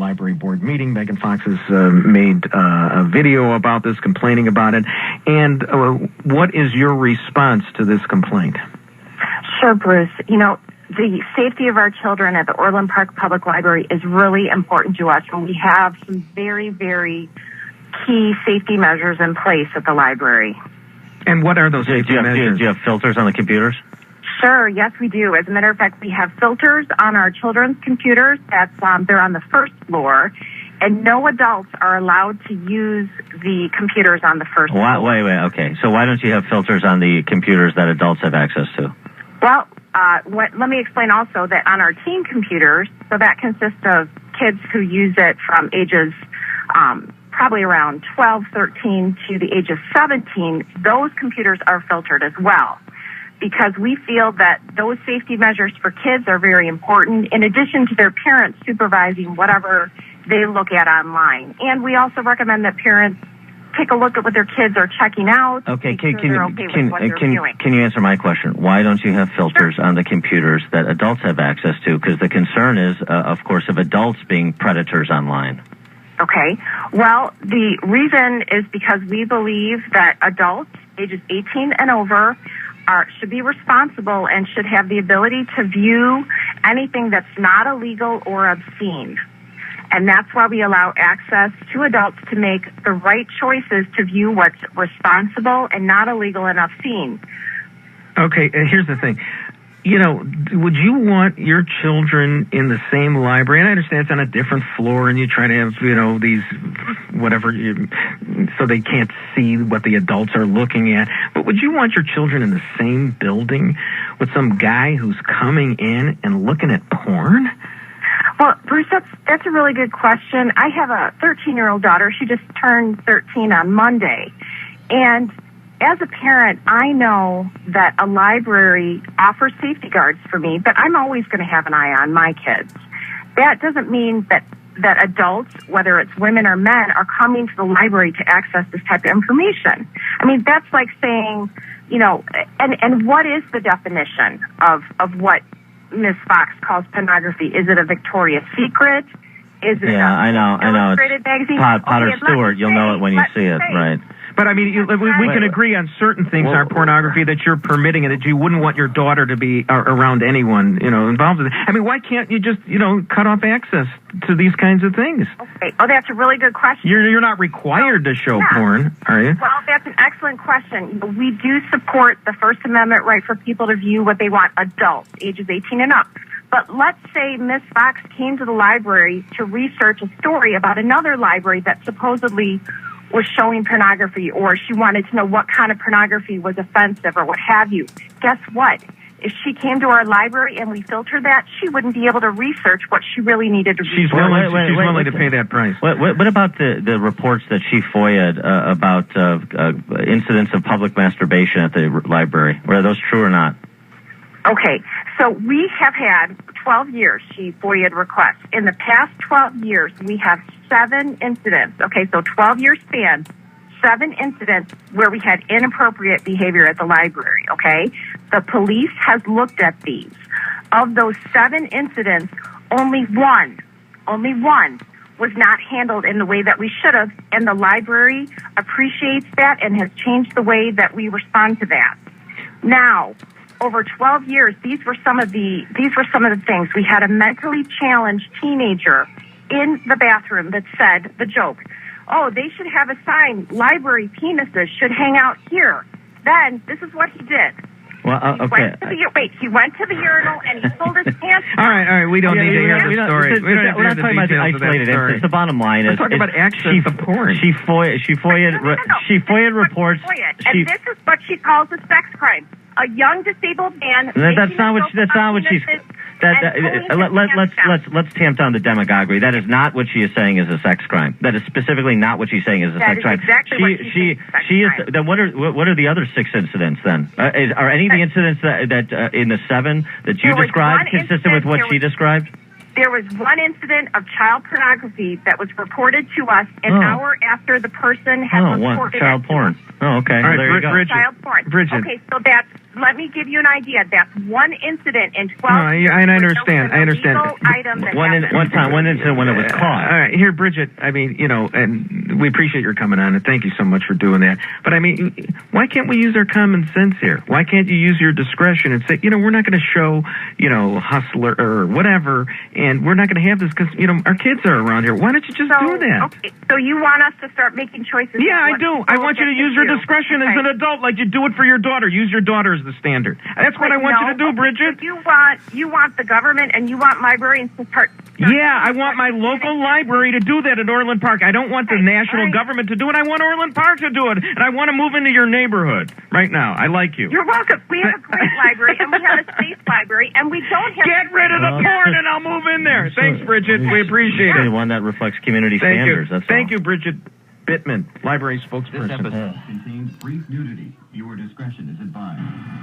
library board meeting. Megan Fox has made a video about this, complaining about it. And what is your response to this complaint? Sure, Bruce. The safety of our children at the Orland Park Public Library is really important to us, and we have some very, very key safety measures in place at the library. And what are those safety measures? Do you have filters on the computers? Sure, yes, we do. As a matter of fact, we have filters on our children's computers. They're on the first floor, and no adults are allowed to use the computers on the first floor. Wait, okay. So why don't you have filters on the computers that adults have access to? Well, let me explain also that on our teen computers, so that consists of kids who use it from ages probably around 12, 13 to the age of 17, those computers are filtered as well, because we feel that those safety measures for kids are very important, in addition to their parents supervising whatever they look at online. And we also recommend that parents take a look at what their kids are checking out. Okay, can you answer my question? Why don't you have filters on the computers that adults have access to? Because the concern is, of course, of adults being predators online. Okay. Well, the reason is because we believe that adults ages 18 and over should be responsible and should have the ability to view anything that's not illegal or obscene. And that's why we allow access to adults to make the right choices to view what's responsible and not illegal and obscene. Okay, here's the thing. Would you want your children in the same library? And I understand it's on a different floor and you try to have, these, so they can't see what the adults are looking at. But would you want your children in the same building with some guy who's coming in and looking at porn? Well, Bruce, that's a really good question. I have a 13-year-old daughter. She just turned 13 on Monday. And as a parent, I know that a library offers safety guards for me, but I'm always going to have an eye on my kids. That doesn't mean that adults, whether it's women or men, are coming to the library to access this type of information. I mean, that's like saying, and what is the definition of what Ms. Fox calls pornography? Is it a Victoria's Secret? Is it I know. Illustrated magazine? Potter Stewart, you'll know it when you see it, right? But I mean, we can agree on certain things are pornography that you're permitting and that you wouldn't want your daughter to be around anyone, involved with it. I mean, why can't you just, cut off access to these kinds of things? Okay. Oh, that's a really good question. You're not required to show porn, are you? Well, that's an excellent question. We do support the First Amendment right for people to view what they want, adults, ages 18 and up. But let's say Ms. Fox came to the library to research a story about another library that supposedly was showing pornography, or she wanted to know what kind of pornography was offensive or what have you. Guess what? If she came to our library and we filtered that, she wouldn't be able to research what she really needed to research. She's willing to pay that price. What about the reports that she FOIA'd about incidents of public masturbation at the library? Were those true or not? Okay, so we have had 12 years she FOIA'd requests. In the past 12 years, we have 7 incidents. Okay, so 12-year span, 7 incidents where we had inappropriate behavior at the library, okay? The police has looked at these. Of those 7 incidents, only one was not handled in the way that we should have, and the library appreciates that and has changed the way that we respond to that. Now, over 12 years, these were some of the things. We had a mentally challenged teenager in the bathroom that said the joke, "Oh, they should have a sign, library penises should hang out here." Then this is what he did. Well, okay. He went to the urinal and he pulled his pants. All right. We don't need to hear the story. We're not talking about isolated incidents. The bottom line is, we're talking about access to porn. She FOIA'd reports. And this is what she calls a sex crime. A young disabled man. That's not what she's. Let's tamp down the demagoguery. That is not what she is saying is a sex crime. That is specifically not what she's saying is a sex crime. Exactly what she is. Then what are the other 6 incidents then? Are any of the incidents that in the 7 that you described consistent with what she described? There was one incident of child pornography that was reported to us an hour after the person had reported child porn. Oh, okay. All right, there you go. Bridget, child porn. Bridget. Okay, so that's let me give you an idea. That's one incident in 12 years. I understand. I understand. One incident when it was caught. All right, here, Bridget. I mean, and we appreciate your coming on, and thank you so much for doing that. But I mean, why can't we use our common sense here? Why can't you use your discretion and say, we're not going to show, hustler or whatever, and we're not going to have this because our kids are around here. Why don't you just do that? Okay, so you want us to start making choices? Yeah, I do. I want you to use your discretion as an adult, like you do it for your daughter. Use your daughter as the standard. That's what I want you to do, Bridget. So you want the government and you want librarians to start. Yeah, I want my local library to do that at Orland Park. I don't want the national government to do it. I want Orland Park to do it, and I want to move into your neighborhood right now. I like you. You're welcome. We have a great library, and we have a safe library, and we don't have. Get rid of the porn, and I'll move in there. Thanks, Bridget. We appreciate it. One that reflects community standards. Thank you, Bridget Bittman, library spokesperson. This episode contains brief nudity. Your discretion is advised.